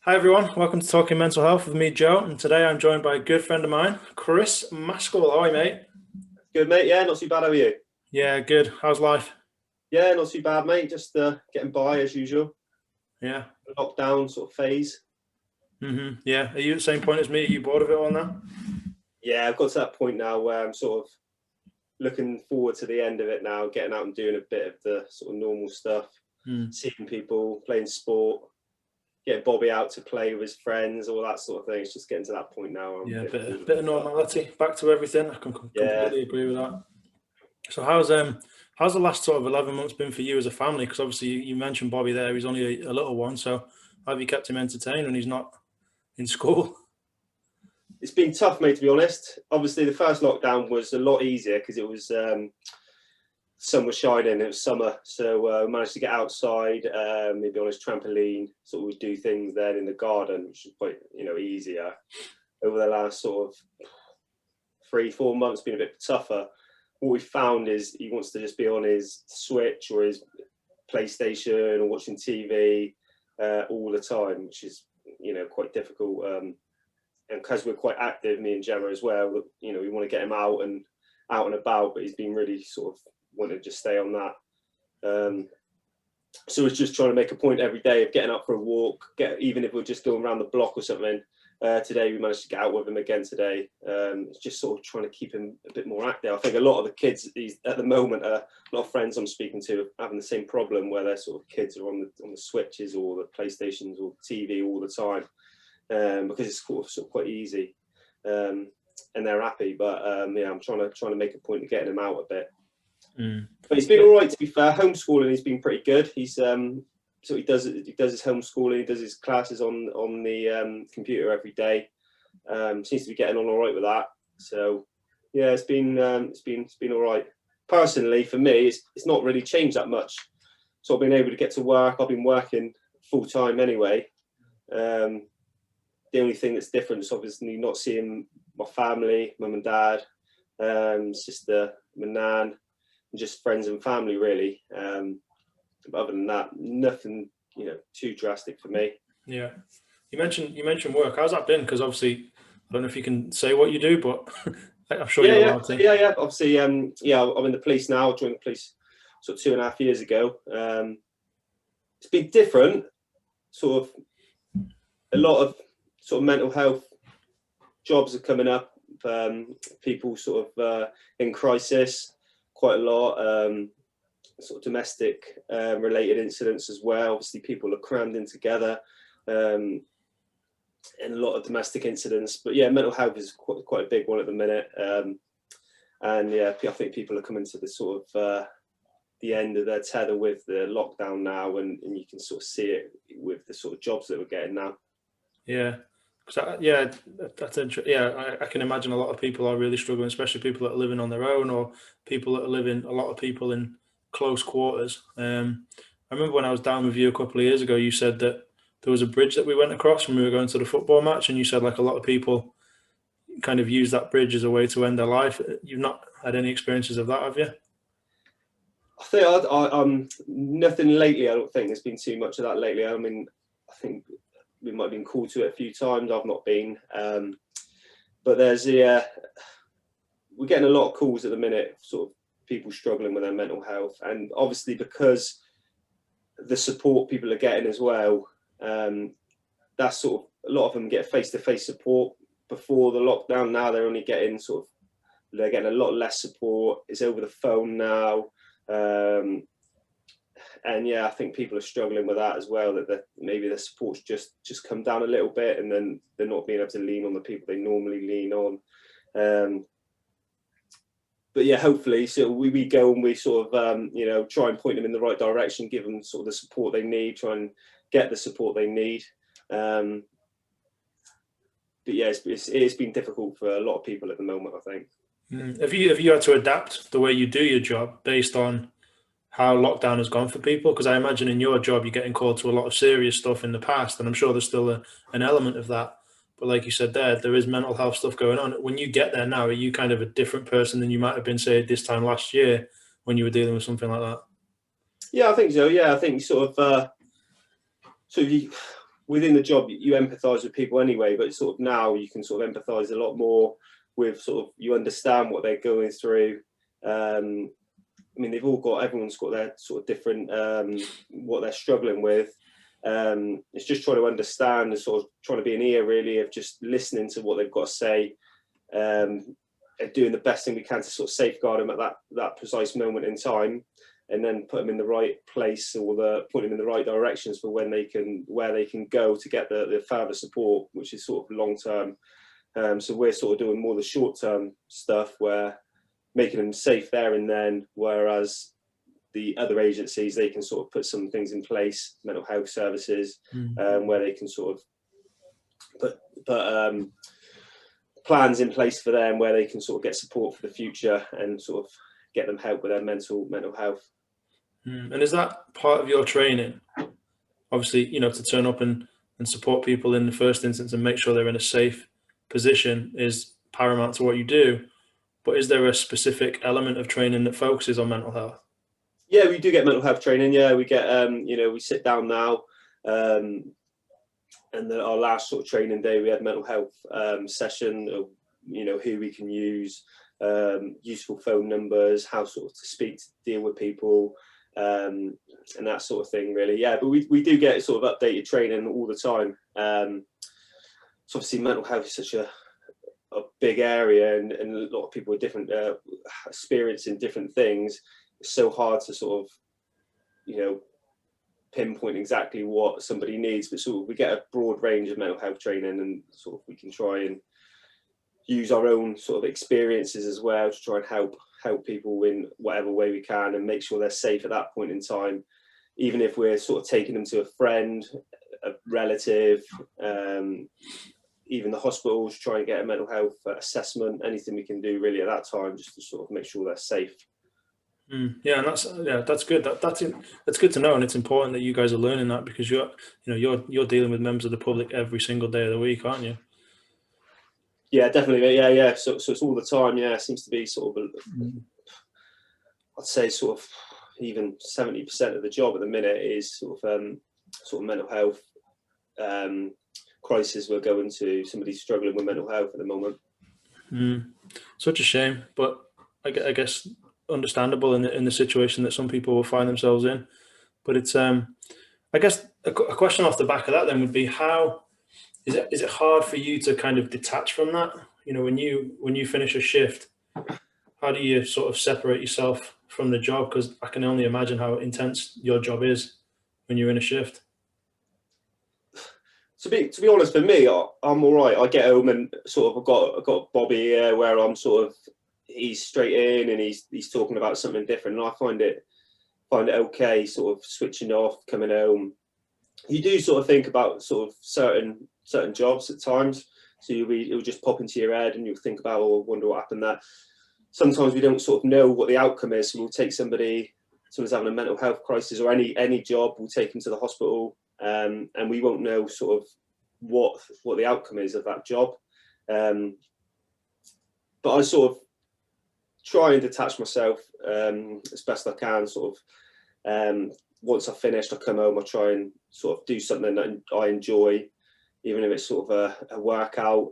Hi everyone, welcome to Talking Mental Health with me, Joe, and today I'm joined by a good friend of mine, Chris Maskell. How are you, mate? Good, mate. Yeah, not too bad. How are you? Yeah, good. How's life? Yeah, not too bad, mate. Just getting by as usual. Yeah. Lockdown sort of phase. Yeah. Are you at the same point as me? Are you bored of it all now? Yeah, I've got to that point now where I'm sort of looking forward to the end of it now, getting out and doing a bit of the sort of normal stuff, Mm. seeing people, playing sport, getting Bobby out to play with his friends, all that sort of thing. It's just getting to that point now. I'm a Yeah, bit bored of bit of it. But normality, back to everything. I can yeah, completely agree with that. So how's the last sort of 11 months been for you as a family? Because obviously you mentioned Bobby there. He's only a little one, so how have you kept him entertained when he's not in school? it's been tough, mate, to be honest. Obviously, the first lockdown was a lot easier because it was sun was shining, it was summer, so managed to get outside, maybe on his trampoline. So we'd do things then in the garden, which is quite easier. Over the last sort of 3-4 months, been a bit tougher. What we found is he wants to just be on his Switch or his PlayStation or watching TV all the time, which is quite difficult. And because we're quite active, me and Gemma as well, we want to get him out and about, but he's been really sort of wanting to just stay on that. So it's just trying to make a point every day of getting up for a walk, even if we're just going around the block or something. Today we managed to get out with him again today. It's just sort of trying to keep him a bit more active. I think a lot of the kids at the moment, a lot of friends I'm speaking to are having the same problem where their sort of kids are on the Switches or the PlayStations or TV all the time, because it's sort of quite easy, and they're happy. But yeah, I'm trying to make a point of getting him out a bit. Mm. But he's been all right, to be fair. Homeschooling, he's been pretty good. He's so he does his homeschooling, he does his classes on the computer every day. Seems to be getting on all right with that. So yeah, it's been all right. Personally, for me, it's not really changed that much. So I've been able to get to work. I've been working full time anyway. The only thing that's different is obviously not seeing my family, mum and dad, sister, my nan, and just friends and family really. But other than that, nothing too drastic for me. Yeah. You mentioned work. How's that been? Because obviously, I don't know if you can say what you do, but I'm sure Yeah, you're yeah, allowed to. yeah, yeah. Obviously, yeah, I'm in the police now. I joined the police sort of 2.5 years ago. It's been different, sort of a lot of sort of mental health jobs are coming up. People sort of in crisis, quite a lot. Sort of domestic related incidents as well. Obviously, people are crammed in together, in a lot of domestic incidents. But yeah, mental health is quite a big one at the minute. And yeah, I think people are coming to the sort of the end of their tether with the lockdown now, and you can sort of see it with the sort of jobs that we're getting now. Yeah. Yeah, that's interesting. Yeah, I can imagine a lot of people are really struggling, especially people that are living on their own or people that are living, a lot of people in close quarters. I remember when I was down with you a couple of years ago, you said that there was a bridge that we went across when we were going to the football match, and you said like a lot of people kind of use that bridge as a way to end their life. You've not had any experiences of that, have you? I think nothing lately. I don't think there's been too much of that lately. I mean, I think we might have been called to it a few times. I've not been, but there's we're getting a lot of calls at the minute, sort of people struggling with their mental health, and obviously because the support people are getting as well. That's sort of a lot of them get face-to-face support before the lockdown. Now they're only getting they're getting a lot less support. It's over the phone now. And yeah, I think people are struggling with that as well, that maybe the support's just come down a little bit, and then they're not being able to lean on the people they normally lean on. But yeah, hopefully, so we go and we sort of try and point them in the right direction, give them sort of the support they need, try and get the support they need. But yeah, it's been difficult for a lot of people at the moment, I think. Have you had to adapt the way you do your job based on how lockdown has gone for people? Because I imagine in your job you're getting called to a lot of serious stuff in the past, and I'm sure there's still an element of that. But like you said, there is mental health stuff going on. When you get there now, are you kind of a different person than you might have been, say, this time last year when you were dealing with something like that? Yeah, I think so. Yeah, I think sort of within the job you empathise with people anyway, but sort of now you can sort of empathise a lot more with sort of, you understand what they're going through. I mean, everyone's got their sort of different, what they're struggling with. It's just trying to understand and sort of trying to be an ear really, of just listening to what they've got to say, and doing the best thing we can to sort of safeguard them at that precise moment in time, and then put them in the right place, or put them in the right directions for where they can go to get the further support, which is sort of long term. So we're sort of doing more the short term stuff, where making them safe there and then, whereas the other agencies, they can sort of put some things in place, mental health services, where they can sort of put plans in place for them, where they can sort of get support for the future and sort of get them help with their mental health. And is that part of your training? Obviously, you know, to turn up and support people in the first instance and make sure they're in a safe position is paramount to what you do. But is there a specific element of training that focuses on mental health? Yeah, we do get mental health training. Yeah, we get, you know, we sit down now, and our last sort of training day, we had mental health session of, you know, who we can use, useful phone numbers, how sort of to speak, to deal with people, and that sort of thing, really. Yeah, but we do get sort of updated training all the time. So obviously mental health is such a big area, and a lot of people with different experiencing different things. It's so hard to sort of, you know, pinpoint exactly what somebody needs, but sort of we get a broad range of mental health training, and sort of we can try and use our own sort of experiences as well to try and help people in whatever way we can, and make sure they're safe at that point in time, even if we're sort of taking them to a friend, a relative, even the hospital, to try and get a mental health assessment. Anything we can do really at that time, just to sort of make sure they're safe. Yeah, and that's good. That's good to know, and it's important that you guys are learning that, because you're dealing with members of the public every single day of the week, aren't you? Yeah, definitely. Yeah. So it's all the time. Yeah, it seems to be sort of, I'd say sort of even 70% of the job at the minute is sort of mental health crisis. We're going to somebody struggling with mental health at the moment. Such a shame, but I guess understandable in the situation that some people will find themselves in. But it's I guess a question off the back of that then would be, how is it hard for you to kind of detach from that? You know, when you finish a shift, how do you sort of separate yourself from the job? Because I can only imagine how intense your job is when you're in a shift. To be honest, for me, I'm all right. I get home and sort of I've got Bobby here, where I'm sort of, he's straight in and he's talking about something different, and I find it okay, sort of switching off, coming home. You do sort of think about sort of certain jobs at times, so it'll just pop into your head, and you'll think about, oh, I wonder what happened there. Sometimes we don't sort of know what the outcome is, so we'll take someone's having a mental health crisis, or any job, we'll take them to the hospital, and we won't know sort of what the outcome is of that job. But I sort of try and detach myself as best I can. Sort of once I've finished, I come home, I try and sort of do something that I enjoy, even if it's sort of a workout,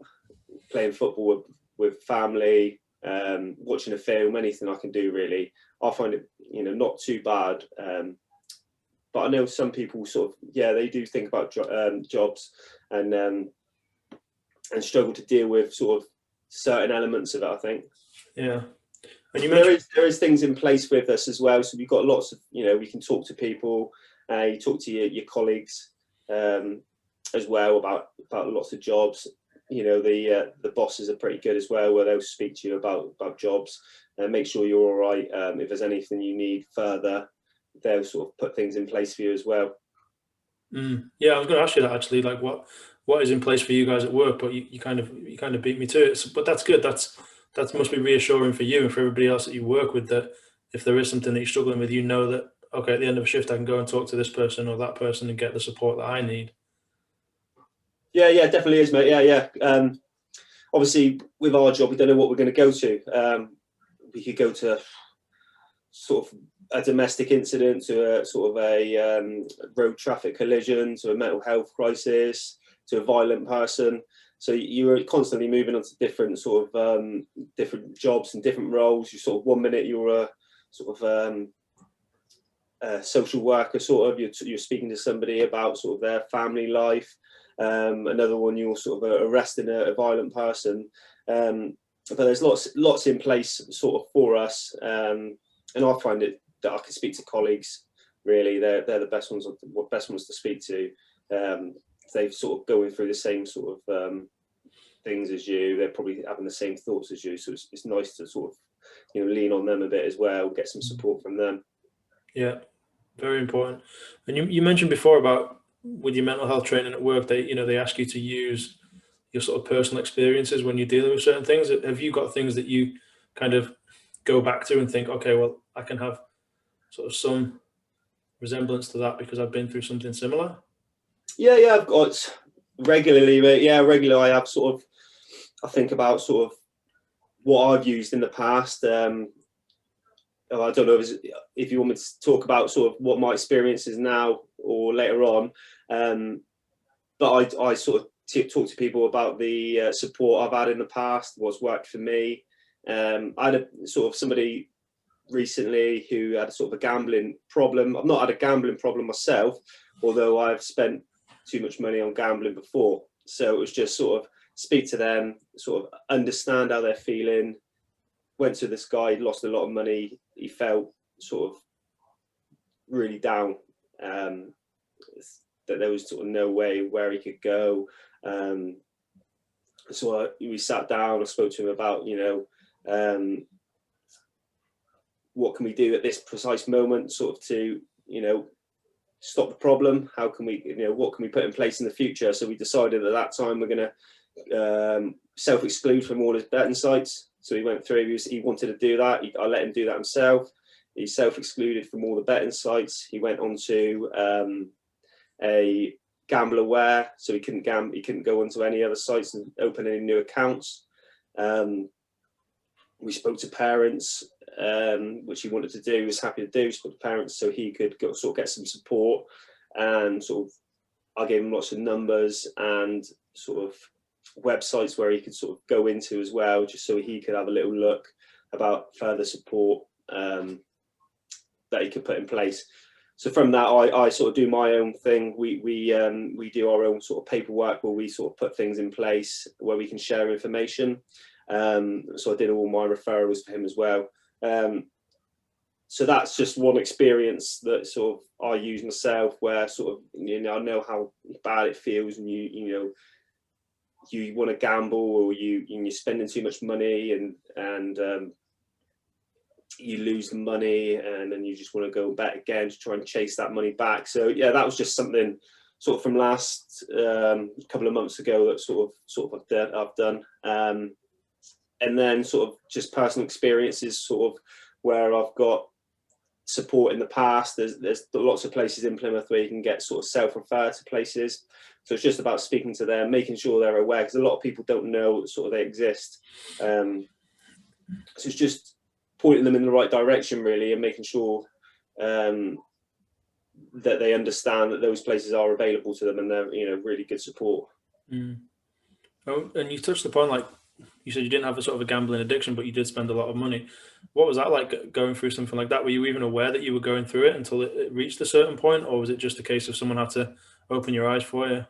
playing football with family, watching a film, anything I can do really. I find it, you know, not too bad. But I know some people sort of, yeah, they do think about jobs and struggle to deal with sort of certain elements of it, I think. Yeah. And you mentioned there is things in place with us as well. So we've got lots of, you know, we can talk to people, you talk to your colleagues as well about lots of jobs. You know, the bosses are pretty good as well, where they'll speak to you about jobs and make sure you're all right. If there's anything you need further, they'll sort of put things in place for you as well. Yeah, I was going to ask you that actually, like what is in place for you guys at work, but you kind of beat me to it. But that's good. That must be reassuring for you and for everybody else that you work with, that if there is something that you're struggling with, you know that, okay, at the end of a shift, I can go and talk to this person or that person and get the support that I need. Yeah, definitely is, mate. Yeah. Obviously, with our job, we don't know what we're going to go to. We could go to sort of a domestic incident to a sort of a road traffic collision to a mental health crisis to a violent person. So you were constantly moving on to different sort of different jobs and different roles. You sort of 1 minute you're a sort of a social worker, sort of you're speaking to somebody about sort of their family life. Another one you're sort of arresting a violent person. But there's lots in place sort of for us, and I find it that I can speak to colleagues. Really, they're the best ones to speak to. They've sort of going through the same sort of things as you. They're probably having the same thoughts as you, so it's nice to sort of lean on them a bit as well, get some support from them. Yeah, very important. And you mentioned before about with your mental health training at work, they ask you to use your sort of personal experiences when you're dealing with certain things. Have you got things that you kind of go back to and think, okay, well, I can have sort of some resemblance to that because I've been through something similar? Yeah, I've got regularly, but regularly I have sort of, I think about sort of what I've used in the past. I don't know if you want me to talk about sort of what my experience is now or later on, but I sort of talk to people about the support I've had in the past, what's worked for me. I had a sort of somebody recently who had a sort of a gambling problem. I've not had a gambling problem myself, although I've spent too much money on gambling before. So it was just sort of speak to them, sort of understand how they're feeling. Went to this guy, lost a lot of money. He felt sort of really down, that there was sort of no way where he could go. So we sat down, I spoke to him about, what can we do at this precise moment sort of to, stop the problem? How can we, what can we put in place in the future? So we decided at that time we're going to self-exclude from all his betting sites. So he went through, he wanted to do that. I let him do that himself. He self-excluded from all the betting sites. He went on to a Gamble Aware, so he couldn't go onto any other sites and open any new accounts. We spoke to parents, which he wanted to do, he was happy to do, spoke to parents so he could sort of get some support, and sort of I gave him lots of numbers and sort of websites where he could sort of go into as well, just so he could have a little look about further support that he could put in place. So from that, I sort of do my own thing. We do our own sort of paperwork where we sort of put things in place where we can share information. So I did all my referrals for him as well. So that's just one experience that sort of I use myself, where sort of I know how bad it feels, and you want to gamble, or you're spending too much money, and you lose the money, and then you just want to go bet again to try and chase that money back. So yeah, that was just something sort of from last couple of months ago that sort of I've done. And then sort of just personal experiences, sort of where I've got support in the past. There's lots of places in Plymouth where you can get sort of self-refer to places. So it's just about speaking to them, making sure they're aware, because a lot of people don't know sort of they exist. So it's just pointing them in the right direction, really, and making sure that they understand that those places are available to them, and they're really good support. Oh, and you touched upon, like you said, you didn't have a sort of a gambling addiction, but you did spend a lot of money. What was that like, going through something like that? Were you even aware that you were going through it until it reached a certain point, or was it just a case of someone had to open your eyes for you?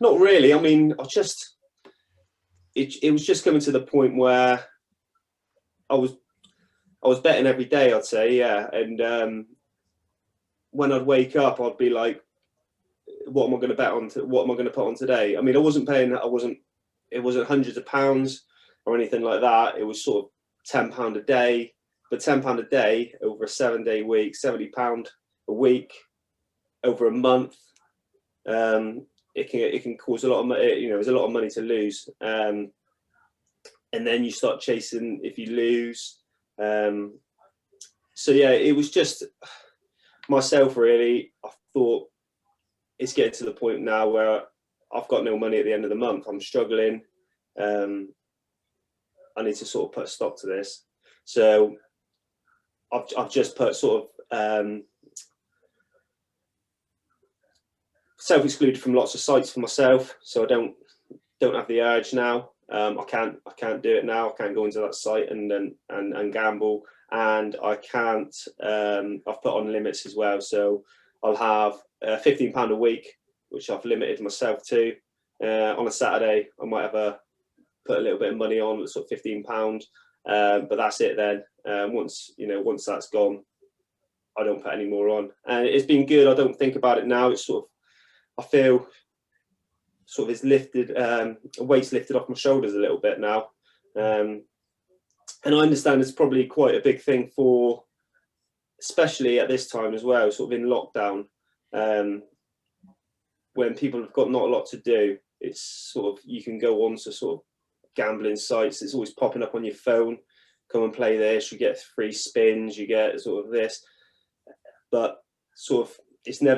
Not really. I mean, it was just coming to the point where I was betting every day, I'd say, yeah. And when I'd wake up, I'd be like, what am I going to bet on? What am I going to put on today? I mean, it wasn't hundreds of pounds or anything like that. It was sort of £10 a day, but £10 a day over a 7-day week, £70 a week over a month. It can cause a lot of money. There's a lot of money to lose. And then you start chasing if you lose. So yeah, it was just myself, really. I thought it's getting to the point now where I've got no money at the end of the month. I'm struggling. I need to sort of put a stop to this. So I've just put sort of self-excluded from lots of sites for myself, so I don't have the urge now. I can't do it now. I can't go into that site and gamble, and I can't. I've put on limits as well, so I'll have £15 a week, which I've limited myself to. On a Saturday, I might have put a little bit of money on, sort of £15, but that's it then. Once that's gone, I don't put any more on, and it's been good. I don't think about it now. It's sort of, I feel sort of it's lifted, weight's lifted off my shoulders a little bit now. And I understand it's probably quite a big thing for, especially at this time as well, sort of in lockdown, when people have got not a lot to do. It's sort of, you can go on to sort of gambling sites. It's always popping up on your phone. Come and play this, you get free spins, you get sort of this. But sort of,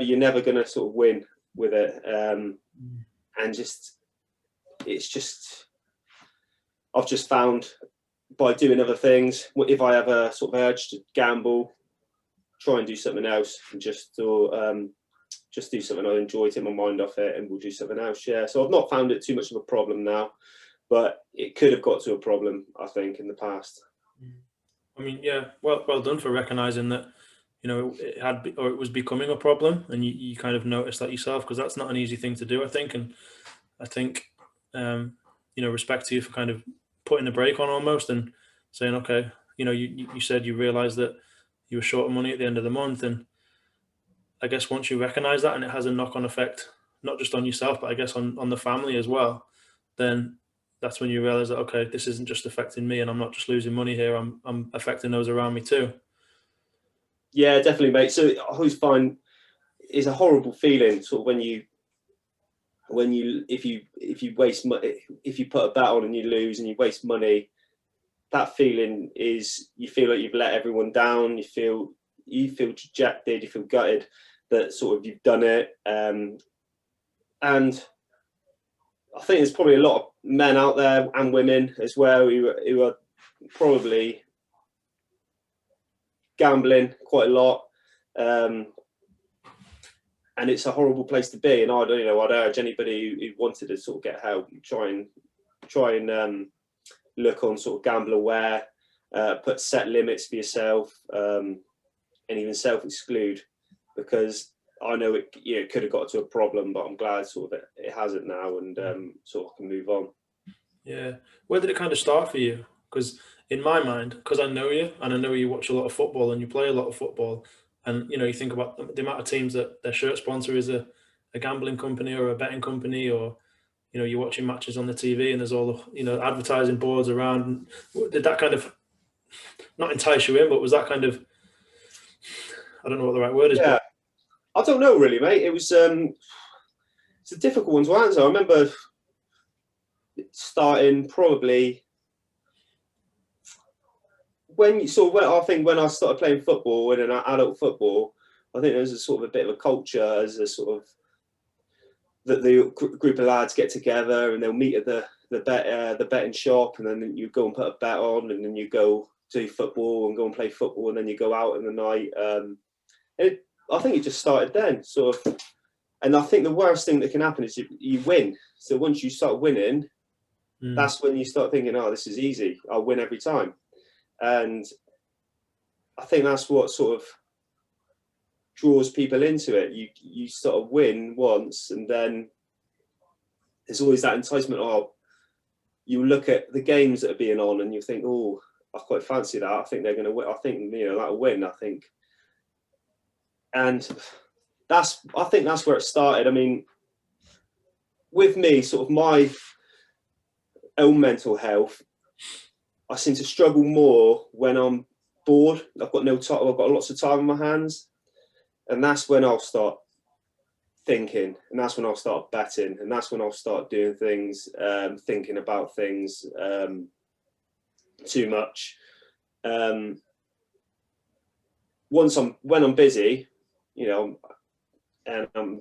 you're never going to sort of win with it. And I've just found by doing other things, if I have a sort of urge to gamble, try and do something else, and just do something I enjoy, take my mind off it, and we'll do something else. Yeah, so I've not found it too much of a problem now, but it could have got to a problem, I think, in the past. I mean, yeah, well done for recognising that, it was becoming a problem, and you kind of noticed that yourself, because that's not an easy thing to do, I think. And I think, respect to you for kind of putting a break on almost and saying, okay, you said you realised that you were short of money at the end of the month, and I guess once you recognise that and it has a knock-on effect, not just on yourself, but I guess on the family as well, then that's when you realise that, okay, this isn't just affecting me, and I'm not just losing money here, I'm affecting those around me too. Yeah, definitely, mate. So I always find it's a horrible feeling, sort of if you waste money, if you put a bet on and you lose and you waste money, that feeling is, you feel like you've let everyone down. You feel dejected. You feel gutted that sort of you've done it. And I think there's probably a lot of men out there and women as well who are probably gambling quite a lot, and it's a horrible place to be. And I'd urge anybody who wanted to sort of get help, try and look on sort of Gamble Aware, put set limits for yourself, and even self-exclude, because I know it could have got to a problem, but I'm glad sort of it hasn't now, and sort of can move on. Yeah, where did it kind of start for you? Because in my mind, because I know you, and I know you watch a lot of football and you play a lot of football, and you think about the amount of teams that their shirt sponsor is a gambling company or a betting company, or you're watching matches on the TV and there's all the advertising boards around. Did that kind of not entice you in, but was that kind of, I don't know what the right word is? Yeah, but I don't know really, mate. It was it's a difficult one to answer. I remember starting probably when I started playing football, in an adult football, I think there's a sort of a bit of a culture as a sort of that the group of lads get together and they'll meet at the betting shop, and then you go and put a bet on, and then you go do football and go and play football, and then you go out in the night. I think it just started then, sort of. And I think the worst thing that can happen is you win. So once you start winning, that's when you start thinking, oh, this is easy. I'll win every time. And I think that's what sort of draws people into it. You sort of win once, and then there's always that enticement. Oh, you look at the games that are being on, and you think, oh, I quite fancy that. I think they're going to win. I think that'll win. I think, and I think that's where it started. I mean, with me, sort of my own mental health, I seem to struggle more when I'm bored. I've got no time. I've got lots of time on my hands, and that's when I'll start thinking, and that's when I'll start betting, and that's when I'll start doing things, thinking about things too much. When I'm busy, and I'm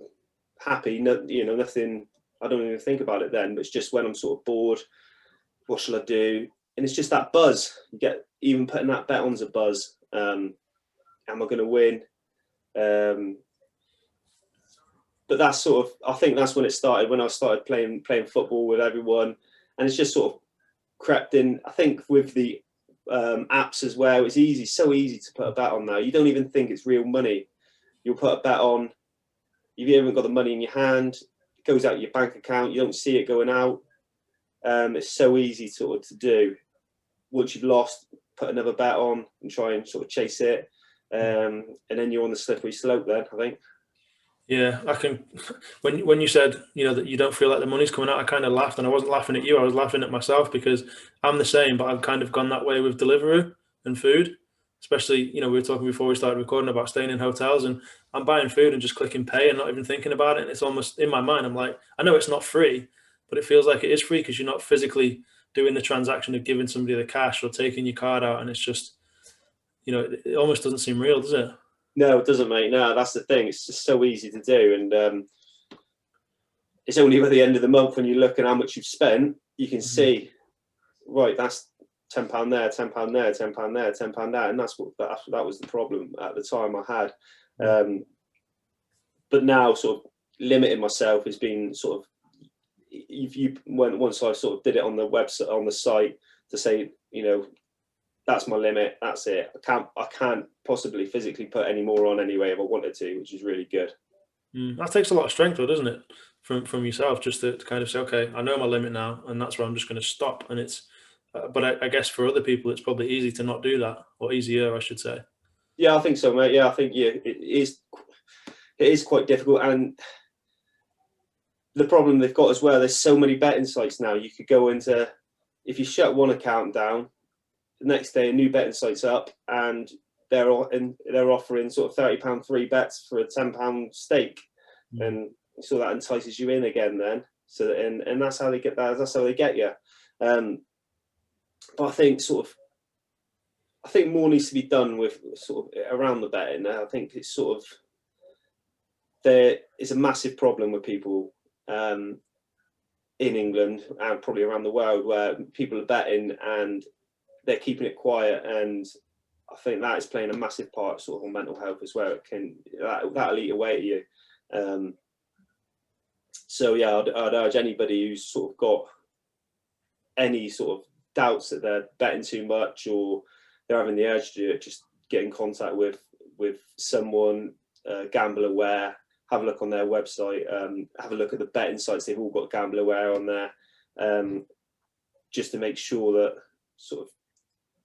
happy, nothing. I don't even think about it then. But it's just when I'm sort of bored. What shall I do? And it's just that buzz. You get, even putting that bet on's a buzz. am I going to win? But that's sort of, I think that's when it started, when I started playing football with everyone, and it's just sort of crept in. I think with the apps as well, it's easy, so easy to put a bet on now. You don't even think it's real money. You'll put a bet on, you haven't got the money in your hand, it goes out of your bank account, you don't see it going out. It's so easy sort of to do. Once you've lost, put another bet on and try and sort of chase it. And then you're on the slippery slope then, I think. Yeah, I can. When you said, that you don't feel like the money's coming out, I kind of laughed, and I wasn't laughing at you. I was laughing at myself because I'm the same, but I've kind of gone that way with delivery and food. Especially, we were talking before we started recording about staying in hotels, and I'm buying food and just clicking pay and not even thinking about it. And it's almost in my mind, I'm like, I know it's not free, but it feels like it is free because you're not physically doing the transaction of giving somebody the cash or taking your card out, and it's just, it almost doesn't seem real, does it? No, it doesn't, mate. No, that's the thing. It's just so easy to do. And it's only at the end of the month when you look at how much you've spent, you can see, right, that's £10 there, £10 there, £10 there, £10 there. And that was the problem at the time I had. But now sort of limiting myself has been sort of, once I sort of did it on the website, on the site, to say, that's my limit. That's it. I can't possibly physically put any more on anyway if I wanted to, which is really good. That takes a lot of strength, though, doesn't it, from yourself, just to kind of say, okay, I know my limit now, and that's where I'm just going to stop. And it's, but I guess for other people, it's probably easy to not do that, or easier, I should say. Yeah, I think so, mate. Yeah, I think it is quite difficult, and the problem they've got as well, there's so many betting sites now. You could go into, if you shut one account down, the next day a new betting site's up, and they're offering sort of £30 free bets for a £10 stake, and so that entices you in again. Then and that's how they get that. That's how they get you. But I think more needs to be done with sort of around the betting. I think it's sort of, there is a massive problem with people in England and probably around the world where people are betting and they're keeping it quiet, and I think that is playing a massive part sort of on mental health as well. That'll eat away at you. So yeah, I'd urge anybody who's sort of got any sort of doubts that they're betting too much or they're having the urge to do it, just get in contact with someone gamble aware. Have a look on their website. Have a look at the betting sites. They've all got gamble aware on there, just to make sure that sort of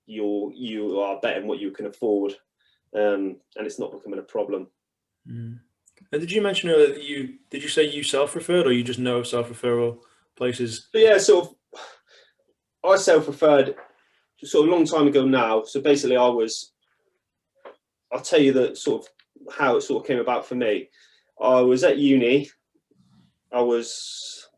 you are betting what you can afford, and it's not becoming a problem. And did you mention earlier that did you say you self-referred, or you just know of self-referral places? But yeah, sort of, I self-referred sort of a long time ago now. So basically, I'll tell you the sort of how it sort of came about for me. I was at uni. I was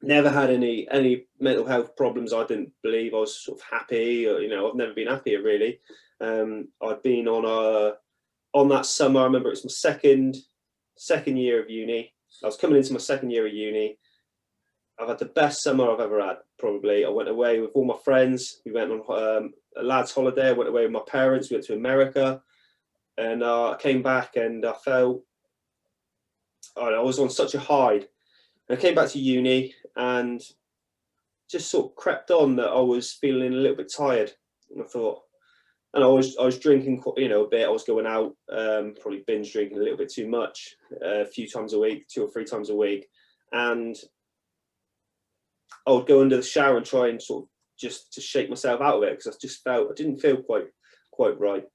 never had any mental health problems. I didn't believe. I was sort of happy. I've never been happier really. I'd been on that summer. I remember it's my second year of uni. I was coming into my second year of uni. I've had the best summer I've ever had, probably. I went away with all my friends. We went on a lad's holiday. I went away with my parents. We went to America, and I came back and I felt, I was on such a high. And I came back to uni and just sort of crept on that I was feeling a little bit tired. And I thought, and I was drinking, a bit. I was going out, probably binge drinking a little bit too much, a few times a week, 2 or 3 times a week, and I would go under the shower and try and sort of just to shake myself out of it, because I just felt I didn't feel quite right.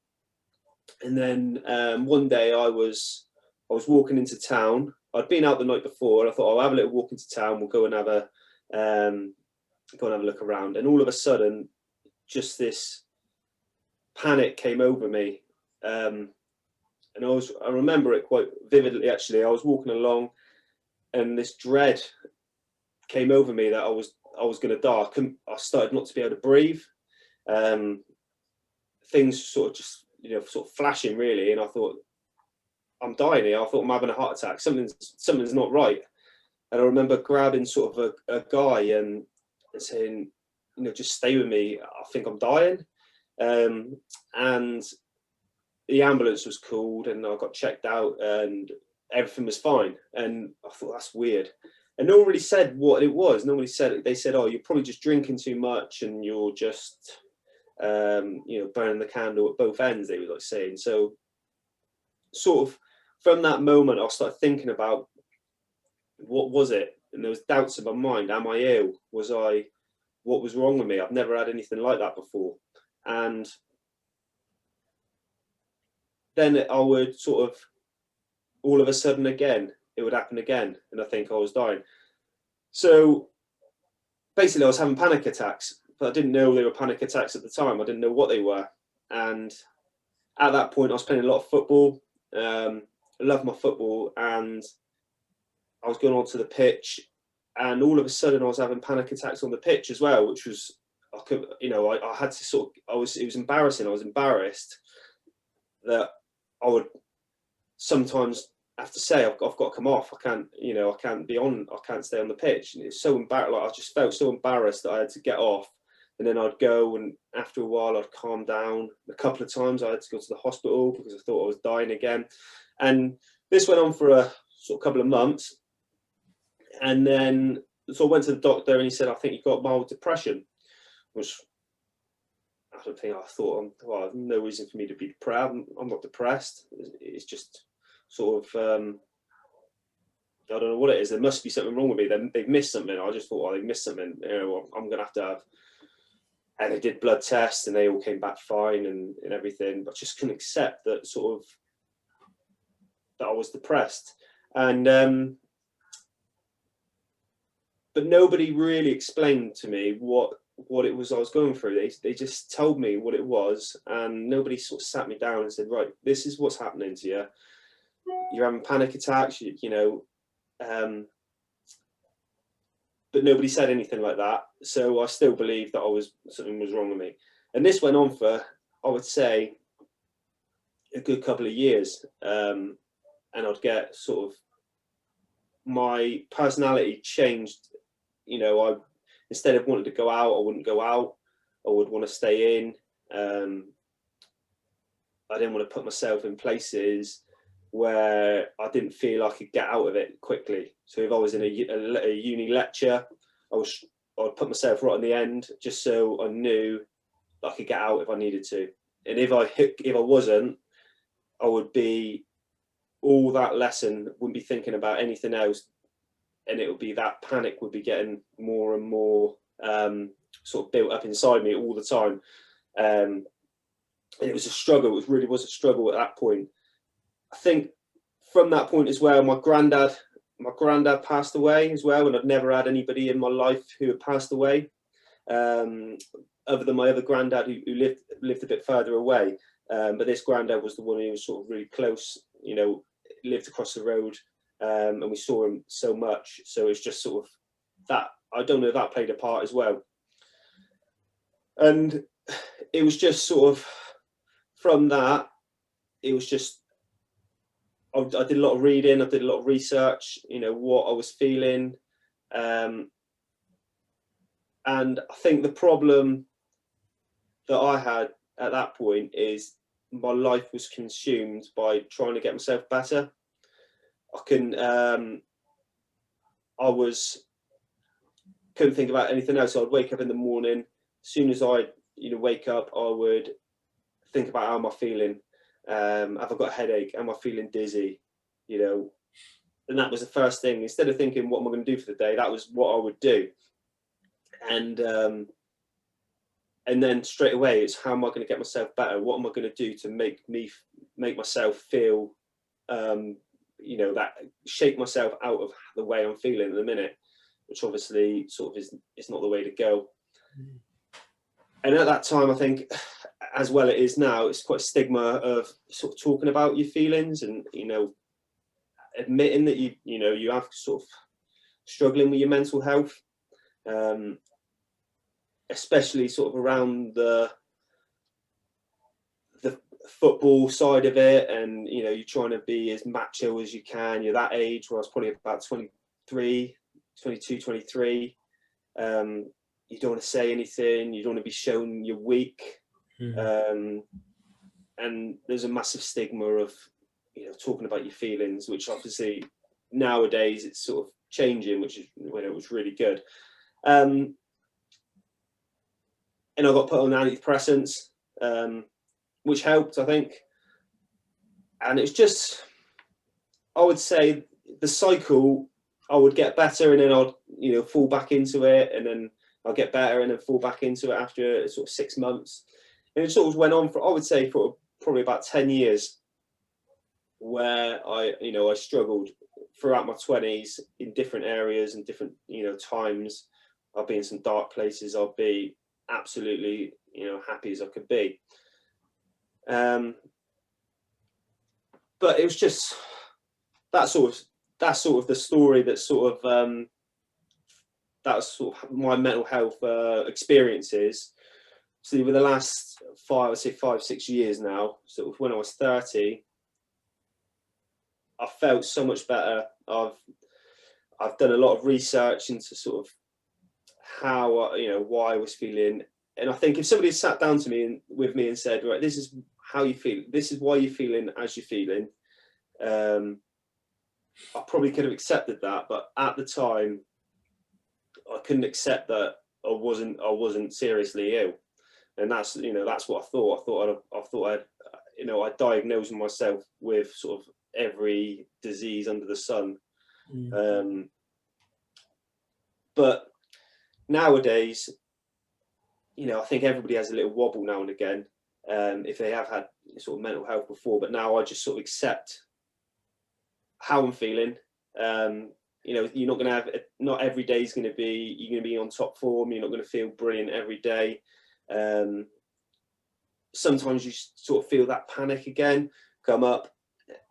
And then one day I was walking into town. I'd been out the night before, and I thought, I'll have a little walk into town. We'll go and have a look around. And all of a sudden, just this panic came over me, and I remember it quite vividly. Actually, I was walking along, and this dread came over me that I was going to die. I started not to be able to breathe. Things sort of just sort of flashing really, and I thought, I'm dying here. I thought I'm having a heart attack. Something's not right. And I remember grabbing sort of a guy and saying, just stay with me. I think I'm dying. And the ambulance was called and I got checked out and everything was fine. And I thought, that's weird. And no one really said what it was. Nobody said it. They said, oh, you're probably just drinking too much and you're just, you know, burning the candle at both ends, they were like saying. So sort of from that moment, I started thinking about what was it? And there was doubts in my mind. Am I ill? What was wrong with me? I've never had anything like that before. And then I would sort of, all of a sudden again, it would happen again. And I think I was dying. So basically I was having panic attacks, but I didn't know they were panic attacks at the time. I didn't know what they were. And at that point I was playing a lot of football. I loved my football and I was going onto the pitch and all of a sudden I was having panic attacks on the pitch as well, which was, I had to sort of, it was embarrassing. I was embarrassed that I would sometimes have to say, I've got to come off. I can't stay on the pitch. And it's so embarrassing. Like, I just felt so embarrassed that I had to get off. And then I'd go, and after a while I'd calm down. A couple of times I had to go to the hospital because I thought I was dying again. And this went on for a sort of couple of months. And then so I went to the doctor and he said, I think you've got mild depression, which I thought, well, no reason for me to be proud. I'm not depressed. It's just sort of, I don't know what it is. There must be something wrong with me. They've missed something. I just thought, well, they've missed something. You know, I'm going to have. And they did blood tests and they all came back fine and everything. But I just couldn't accept that sort of, that I was depressed. And, but nobody really explained to me what it was I was going through. They just told me what it was, and nobody sort of sat me down and said, right, this is what's happening to you. You're having panic attacks, but nobody said anything like that. So I still believed that something was wrong with me. And this went on for, I would say, a good couple of years. And I'd get sort of, my personality changed. Instead of wanting to go out, I wouldn't go out. I would want to stay in. I didn't want to put myself in places where I didn't feel I could get out of it quickly. So if I was in a uni lecture, I'd put myself right on the end just so I knew that I could get out if I needed to. And if I wasn't, I would be, all that lesson, wouldn't be thinking about anything else. And it would be, that panic would be getting more and more sort of built up inside me all the time. And it was a struggle. It really was a struggle at that point. I think from that point as well, my granddad passed away as well, and I'd never had anybody in my life who had passed away, other than my other granddad who lived a bit further away. But this granddad was the one who was sort of really close, lived across the road. And we saw him so much, so it's just sort of that, I don't know if that played a part as well. And it was just sort of from that, it was just, I did a lot of reading, I did a lot of research, what I was feeling. And I think the problem that I had at that point is my life was consumed by trying to get myself better. I couldn't think about anything else. So I'd wake up in the morning. As soon as I, wake up, I would think about, how am I feeling? Have I got a headache? Am I feeling dizzy? And that was the first thing. Instead of thinking, what am I going to do for the day? That was what I would do. And then straight away, it's, how am I going to get myself better? What am I going to do to make myself feel, that shake myself out of the way I'm feeling at the minute, which obviously sort of is not the way to go. And at that time, I think, as well it is now, it's quite a stigma of sort of talking about your feelings and, admitting that you have sort of struggling with your mental health, especially sort of around the football side of it, and you're trying to be as macho as you can. You're that age where I was probably about 22, 23. You don't want to say anything, you don't want to be shown you're weak. and there's a massive stigma of, you know, talking about your feelings, which obviously nowadays it's sort of changing, which is when it was really good. And I got put on antidepressants, which helped, I think. And it's just, I would say the cycle, I would get better and then I'd, you know, fall back into it, and then I'll get better and then fall back into it after sort of 6 months. And it sort of went on for, I would say, for probably about 10 years, where I struggled throughout my 20s in different areas and different, you know, times. I'll be in some dark places. I'll be absolutely, you know, happy as I could be. But it was just that's sort of the story that sort of that's sort of my mental health experiences. So over the last 5-6 years now, sort of when I was 30, I felt so much better. I've done a lot of research into sort of how, you know, why I was feeling. And I think if somebody sat down to me and with me and said, right, this is how you feel, this is why you're feeling as you're feeling, I probably could have accepted that. But at the time, I couldn't accept that I wasn't seriously ill. And that's, you know, that's what I thought. I thought I'd, you know, I diagnosed myself with sort of every disease under the sun. But nowadays, you know, I think everybody has a little wobble now and again, if they have had sort of mental health before. But now I just sort of accept how I'm feeling. You know, you're not going to have, not every day is going to be, you're going to be on top form. You're not going to feel brilliant every day. Sometimes you sort of feel that panic again come up,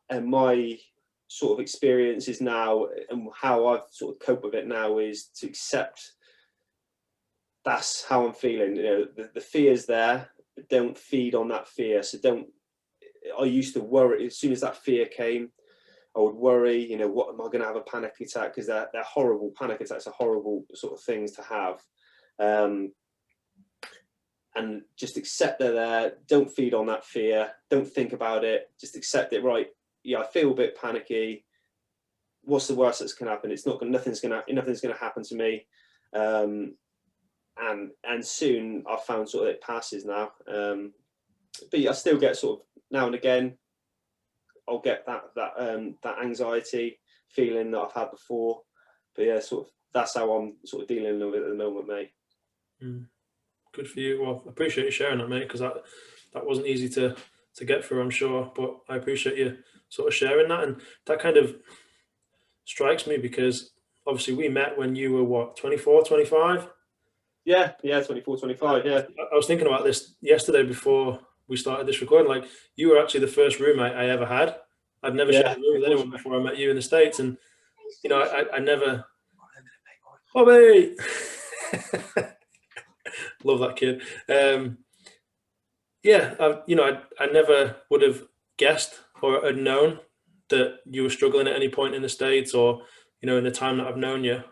and my sort of experiences now and how I've sort of coped with it now is to accept that's how I'm feeling. You know, the fear's there, but don't feed on that fear. So I used to worry as soon as that fear came. I would worry, you know, what am I going to have a panic attack? Because they're horrible. Panic attacks are horrible sort of things to have. And just accept they're there. Don't feed on that fear. Don't think about it. Just accept it. Right? Yeah, I feel a bit panicky. What's the worst that's going to happen? It's not. Nothing's going to happen to me. And soon I've found sort of it passes now. But yeah, I still get sort of now and again. I'll get that anxiety feeling that I've had before. But yeah, sort of that's how I'm sort of dealing with it at the moment, mate. Good for you. Well, I appreciate you sharing that, mate, because that wasn't easy to get through, I'm sure. But I appreciate you sort of sharing that, and that kind of strikes me because obviously we met when you were what, 24, 25? Yeah, 24, 25. Yeah. I was thinking about this yesterday before we started this recording. Like, you were actually the first roommate I ever had. I'd never shared a room with anyone before I met you in the States, and you know, I never. Bobby. Love that kid. Yeah, I never would have guessed or had known that you were struggling at any point in the States, or you know, in the time that I've known you.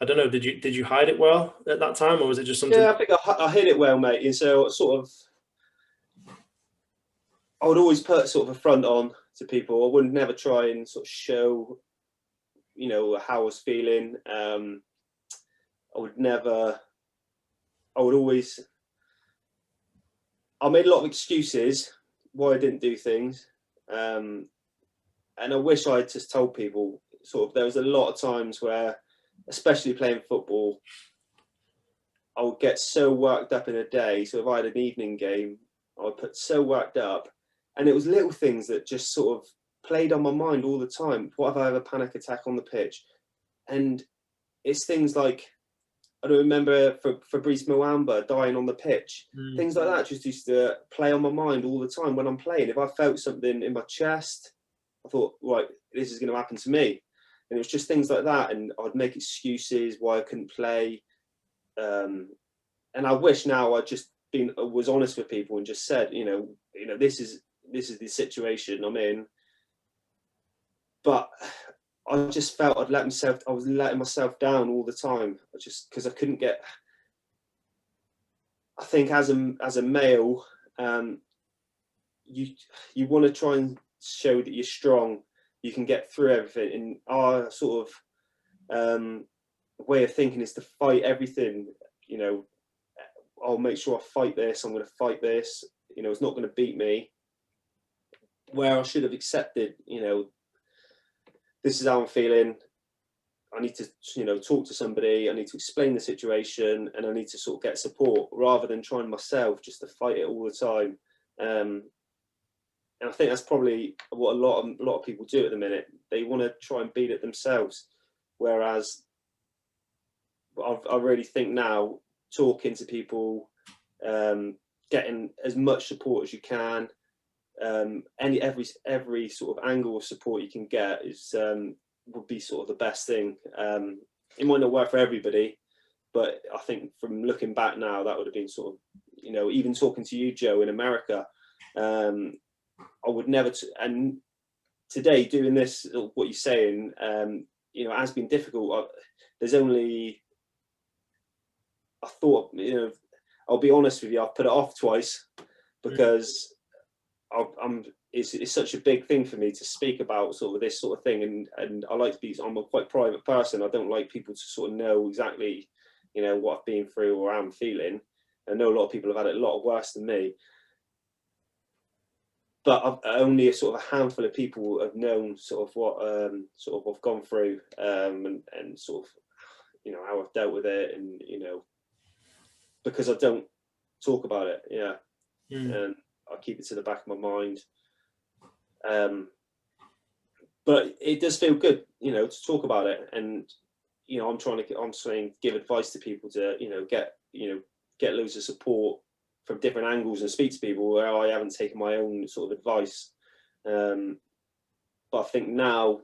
I don't know. Did you hide it well at that time, or was it just something? Yeah, I think I hid it well, mate. And so sort of, I would always put sort of a front on to people. I would never try and sort of show, you know, how I was feeling. I made a lot of excuses why I didn't do things. And I wish I had just told people, sort of, there was a lot of times where, especially playing football, I would get so worked up in a day. So if I had an evening game, I would put so worked up, and it was little things that just sort of played on my mind all the time. What if I have a panic attack on the pitch? And it's things like, I don't remember Fabrice Muamba dying on the pitch. Things like that just used to play on my mind all the time when I'm playing. If I felt something in my chest, I thought, right, this is going to happen to me. And it was just things like that. And I'd make excuses why I couldn't play. And I wish now I'd just was honest with people and just said, you know, this is the situation I'm in. But I just felt I was letting myself down all the time. Because I couldn't get. I think as a male, you want to try and show that you're strong, you can get through everything. And our sort of way of thinking is to fight everything. You know, I'll make sure I fight this. I'm going to fight this. You know, it's not going to beat me. Where I should have accepted, you know, this is how I'm feeling. I need to, you know, talk to somebody. I need to explain the situation, and I need to sort of get support rather than trying myself just to fight it all the time. And I think that's probably what a lot of people do at the minute. They want to try and beat it themselves, whereas I really think now, talking to people, getting as much support as you can, every sort of angle of support you can get is would be sort of the best thing. It might not work for everybody, but I think from looking back now, that would have been sort of, you know, even talking to you, Joe, in America, I would never, and today doing this, what you're saying, you know, has been difficult. There's only, I thought, you know, I'll be honest with you, I've put it off twice because it's such a big thing for me to speak about sort of this sort of thing, and I like to be, I'm a quite private person. I don't like people to sort of know exactly, you know, what I've been through or how I'm feeling. I know a lot of people have had it a lot worse than me, but only a sort of a handful of people have known sort of what sort of I've gone through, and sort of, you know, how I've dealt with it, and, you know, because I don't talk about it, and I keep it to the back of my mind. But it does feel good, you know, to talk about it, and, you know, I'm saying give advice to people to, you know, get loads of support from different angles and speak to people where I haven't taken my own sort of advice. But I think now,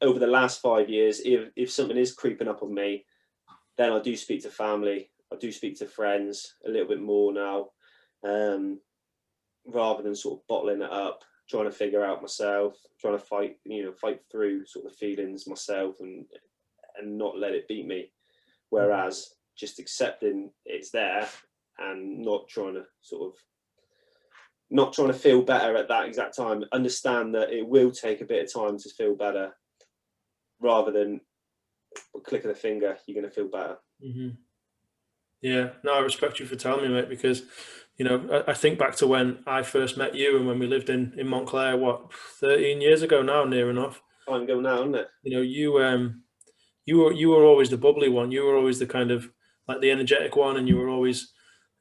over the last 5 years, if something is creeping up on me, then I do speak to family, I do speak to friends a little bit more now, rather than sort of bottling it up, trying to figure out myself, trying to fight through sort of feelings myself, and not let it beat me. Whereas just accepting it's there and not trying to feel better at that exact time, understand that it will take a bit of time to feel better, rather than a click of the finger, you're going to feel better. Mm-hmm. Yeah, no, I respect you for telling me, mate, because, you know, I think back to when I first met you and when we lived in Montclair, what, 13 years ago now, near enough. Time go now, isn't it? You know, you were always the bubbly one. You were always the kind of like the energetic one, and you were always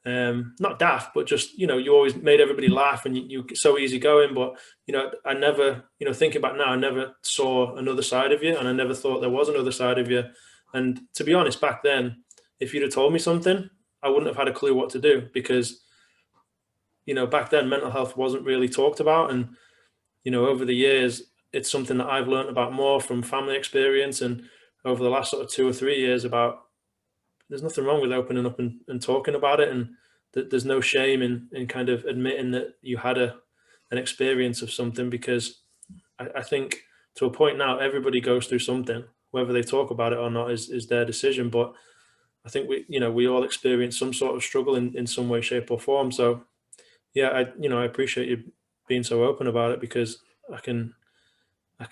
not daft, but just, you know, you always made everybody laugh, and you so easygoing. But, you know, I never, you know, thinking back now, I never saw another side of you, and I never thought there was another side of you. And to be honest, back then, if you'd have told me something, I wouldn't have had a clue what to do, because, you know, back then mental health wasn't really talked about. And, you know, over the years, it's something that I've learned about more from family experience, and over the last sort of 2 or 3 years, about there's nothing wrong with opening up and talking about it, and there's no shame in kind of admitting that you had an experience of something, because I think to a point now, everybody goes through something. Whether they talk about it or not is their decision. But I think we all experience some sort of struggle in some way, shape, or form. So yeah, I appreciate you being so open about it, because I can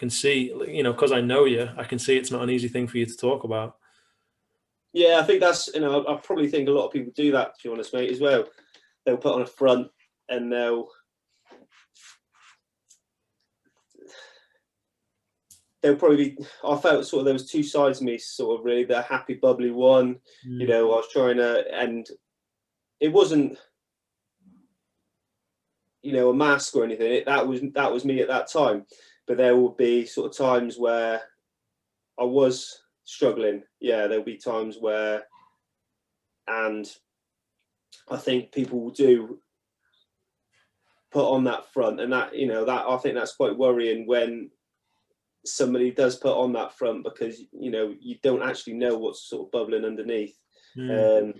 see, you know, because I know you, I can see it's not an easy thing for you to talk about. Yeah, I think that's, you know, I probably think a lot of people do that, to be honest, mate, as well. They'll put on a front, and they'll probably be, I felt sort of there was two sides of me, sort of really the happy, bubbly one. You know, I was trying to, and it wasn't, you know, a mask or anything. That was me at that time. But there will be sort of times where I was struggling. Yeah, there'll be times where, and I think people do put on that front, and that, you know, that I think that's quite worrying when somebody does put on that front, because, you know, you don't actually know what's sort of bubbling underneath. And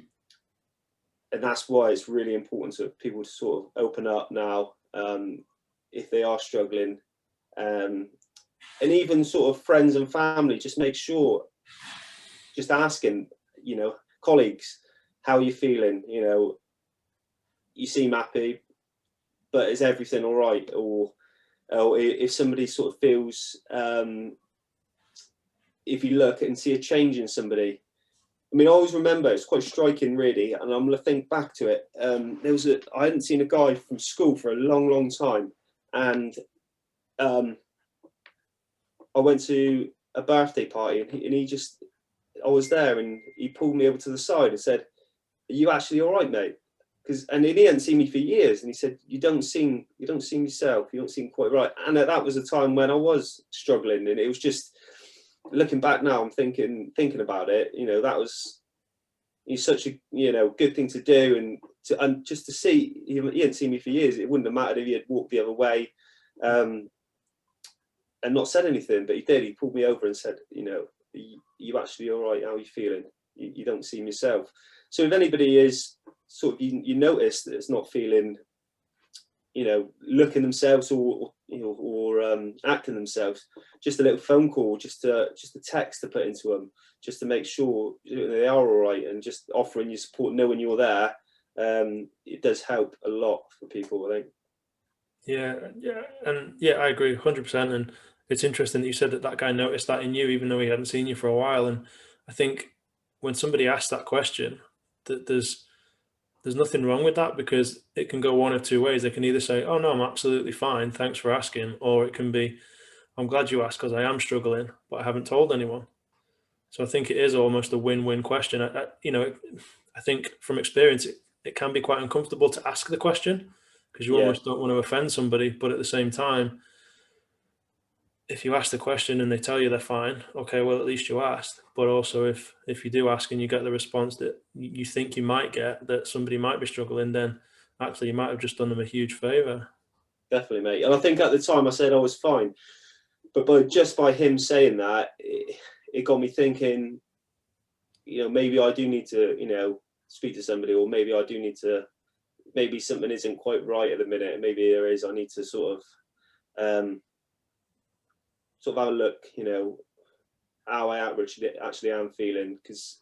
that's why it's really important to people to sort of open up now, if they are struggling, and even sort of friends and family, just make sure, just asking, you know, colleagues, how are you feeling? You know, you seem happy. but is everything all right? Or if somebody sort of feels, if you look and see a change in somebody. I mean, I always remember, it's quite striking really, and I'm going to think back to it. I hadn't seen a guy from school for a long, long time, and I went to a birthday party, and I was there, and he pulled me over to the side and said, "Are you actually all right, mate?" And he hadn't seen me for years, and he said, "You don't seem yourself. You don't seem quite right." And that was a time when I was struggling, and it was just, looking back now, I'm thinking about it. That was such a good thing to do, and just to see he hadn't seen me for years. It wouldn't have mattered if he had walked the other way, and not said anything, but he did. He pulled me over and said, "You actually all right? How are you feeling? You don't seem yourself." So if anybody is sort of, you notice that it's not feeling, looking themselves or acting themselves, just a little phone call, just a text to put into them, just to make sure they are all right, and just offering you support, knowing you're there, it does help a lot for people, I think. Yeah, I agree 100%. And it's interesting that you said that guy noticed that in you, even though he hadn't seen you for a while. And I think when somebody asks that question, that there's nothing wrong with that, because it can go one of two ways. They can either say, "Oh no, I'm absolutely fine, thanks for asking," or it can be, "I'm glad you asked because I am struggling, but I haven't told anyone." So I think it is almost a win-win question. I think from experience, it can be quite uncomfortable to ask the question, because you Yeah, almost don't want to offend somebody. But at the same time, if you ask the question and they tell you they're fine, okay, well, at least you asked. But also, if you do ask and you get the response that you think you might get, that somebody might be struggling, then actually you might have just done them a huge favor. definitely, mate. And I think at the time I said I was fine, but by him saying that, it got me thinking, maybe I do need to, speak to somebody, or maybe I do need to, maybe something isn't quite right at the minute, and maybe there is, I need to sort of have a look, how I actually am feeling, because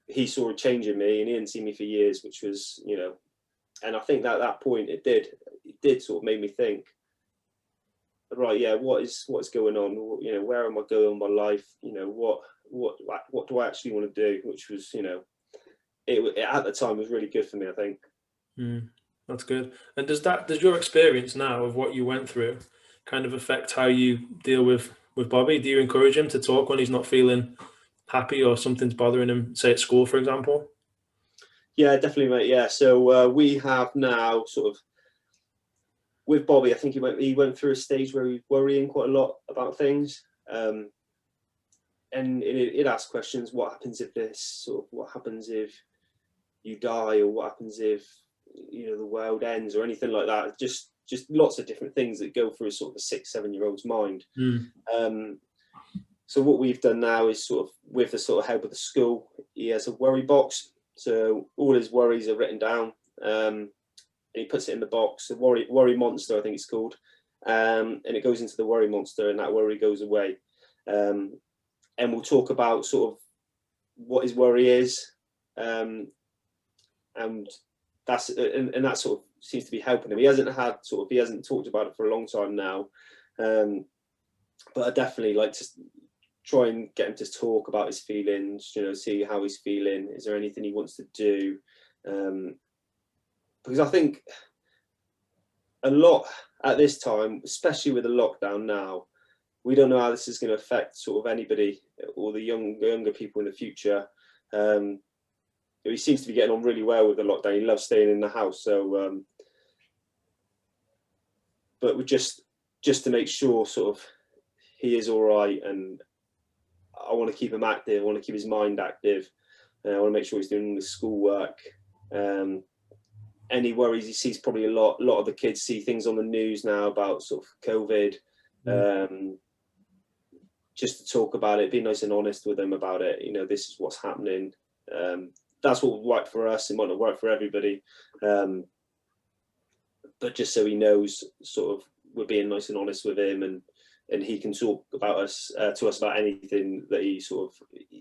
he saw a change in me, and he hadn't seen me for years, which was, and I think that at that point it did sort of make me think, right, yeah, what's going on? Where am I going in my life? What do I actually want to do? Which was, it at the time was really good for me, I think. That's good. And does your experience now of what you went through kind of affect how you deal with Bobby? Do you encourage him to talk when he's not feeling happy or something's bothering him, say at school, for example? Yeah, definitely, mate. Yeah, so we have now sort of, with Bobby, I think he went through a stage where he was worrying quite a lot about things, and it asks questions: what happens if this? Sort of, what happens if you die, or what happens if the world ends, or anything like that? Just lots of different things that go through sort of a 6-7-year-old's mind. So what we've done now is sort of, with the sort of help of the school, he has a worry box. So all his worries are written down. And he puts it in the box, a worry monster, I think it's called, and it goes into the worry monster, and that worry goes away. And we'll talk about sort of what his worry is, and that sort of seems to be helping him. He hasn't talked about it for a long time now, but I definitely like to try and get him to talk about his feelings. See how he's feeling. Is there anything he wants to do? Because I think a lot at this time, especially with the lockdown now, we don't know how this is going to affect sort of anybody or the younger people in the future. He seems to be getting on really well with the lockdown. He loves staying in the house. So, but we just to make sure sort of he is all right, and I want to keep him active. I want to keep his mind active. I want to make sure he's doing the schoolwork. Any worries he sees, probably a lot of the kids see things on the news now about sort of COVID. Just to talk about it, be nice and honest with them about it. This is what's happening. That's what will work for us. It might not work for everybody, but just so he knows, sort of, we're being nice and honest with him, and he can talk about us to us about anything that he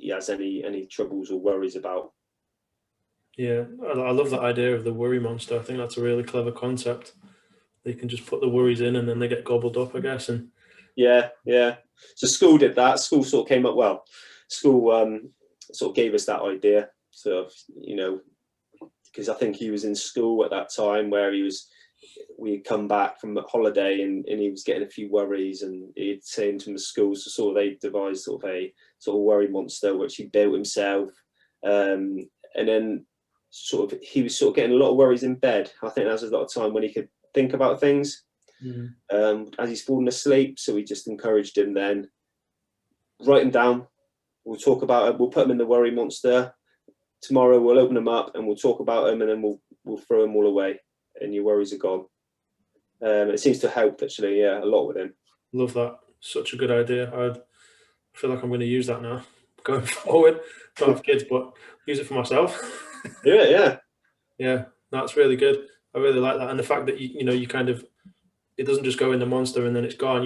has any troubles or worries about. Yeah, I love that idea of the worry monster. I think that's a really clever concept. they can just put the worries in and then they get gobbled up, I guess. And yeah. So school did that. School sort of came up well. School sort of gave us that idea. So, you know, because I think he was in school at that time where we'd come back from a holiday and he was getting a few worries, and he'd say to the school, so sort of they devised sort of a sort of worry monster which he built himself, and then sort of he was sort of getting a lot of worries in bed. I think that was a lot of time when he could think about things as he's falling asleep. So we just encouraged him then, write them down, we'll talk about it, we'll put them in the worry monster. Tomorrow we'll open them up and we'll talk about them, and then we'll throw them all away and your worries are gone. It seems to help actually, a lot with him. Love that. Such a good idea. I feel like I'm going to use that now going forward. Don't have kids, but use it for myself. Yeah. That's really good. I really like that, and the fact that you kind of, it doesn't just go in the monster and then it's gone.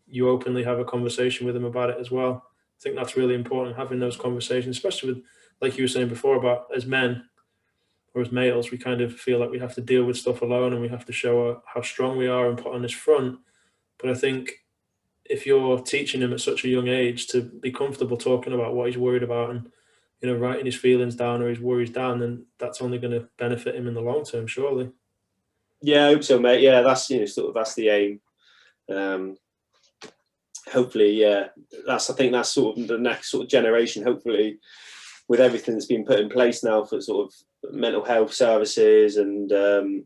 You openly have a conversation with them about it as well. I think that's really important, having those conversations, especially with, like you were saying before, about as men or as males, we kind of feel like we have to deal with stuff alone and we have to show how strong we are and put on this front. But I think if you're teaching him at such a young age to be comfortable talking about what he's worried about and, writing his feelings down or his worries down, then that's only going to benefit him in the long term, surely. Yeah, I hope so, mate. Yeah, that's that's the aim. Hopefully, I think that's sort of the next sort of generation. Hopefully, with everything that's been put in place now for sort of mental health services and the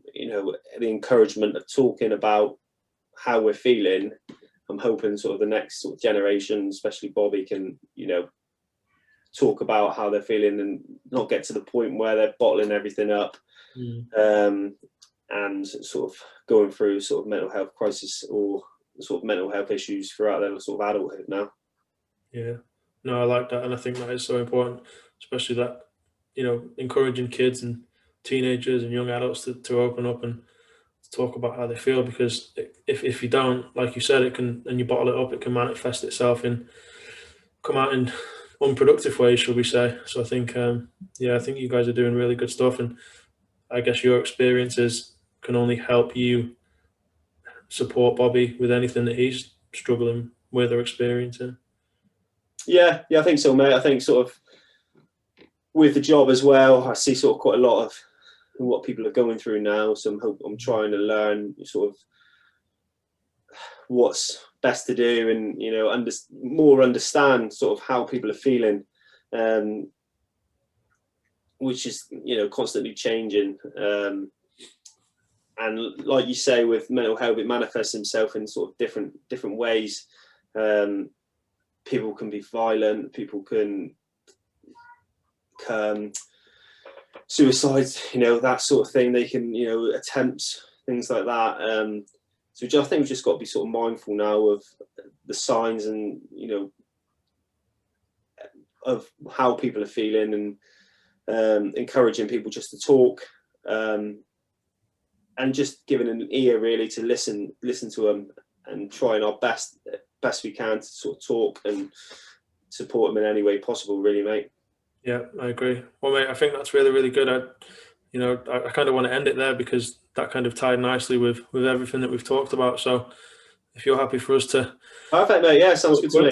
encouragement of talking about how we're feeling, I'm hoping sort of the next sort of generation, especially Bobby, can talk about how they're feeling and not get to the point where they're bottling everything up and sort of going through sort of mental health crisis or sort of mental health issues throughout their sort of adulthood now. Yeah, no, I like that, and I think that is so important, especially that encouraging kids and teenagers and young adults to open up and talk about how they feel, because if you don't, like you said, it can, and you bottle it up, it can manifest itself and come out in unproductive ways, shall we say. So I think I think you guys are doing really good stuff, and I guess your experiences can only help you support Bobby with anything that he's struggling with or experiencing. Yeah, I think so, mate. I think sort of with the job as well, I see sort of quite a lot of what people are going through now. So I'm trying to learn sort of what's best to do, and understand sort of how people are feeling, which is constantly changing. And like you say, with mental health, it manifests himself in sort of different ways. People can be violent. People can suicide, that sort of thing. They can, attempt things like that. So I think we've just got to be sort of mindful now of the signs and, of how people are feeling, and encouraging people just to talk, and just giving an ear really to listen to them, and trying our best we can to sort of talk and support them in any way possible, really, mate. Yeah, I agree. Well, mate, I think that's really, really good. I kind of want to end it there because that kind of tied nicely with everything that we've talked about. So if you're happy for us to... Perfect, mate. Yeah, sounds good to me.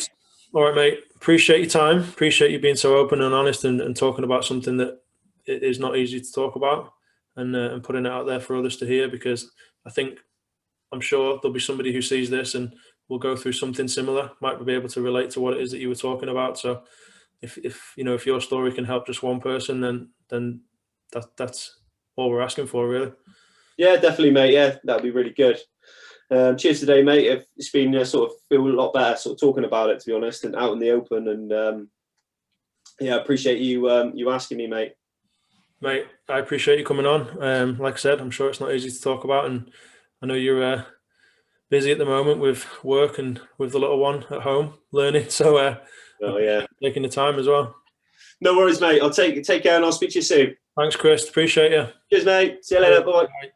All right, mate. Appreciate your time. Appreciate you being so open and honest and talking about something that it is not easy to talk about, and putting it out there for others to hear, because I'm sure there'll be somebody who sees this and will go through something similar, might be able to relate to what it is that you were talking about. So if your story can help just one person, then that's all we're asking for, really. Yeah, definitely, mate. Yeah, that'd be really good. Cheers today, mate. It's been sort of feel a lot better sort of talking about it, to be honest, and out in the open. And I appreciate you asking me, mate. Mate, I appreciate you coming on. Like I said, I'm sure it's not easy to talk about, and I know you're busy at the moment with work and with the little one at home learning. So taking the time as well. No worries, mate. I'll take care, and I'll speak to you soon. Thanks, Chris. Appreciate you. Cheers, mate. See you later. Bye. Bye.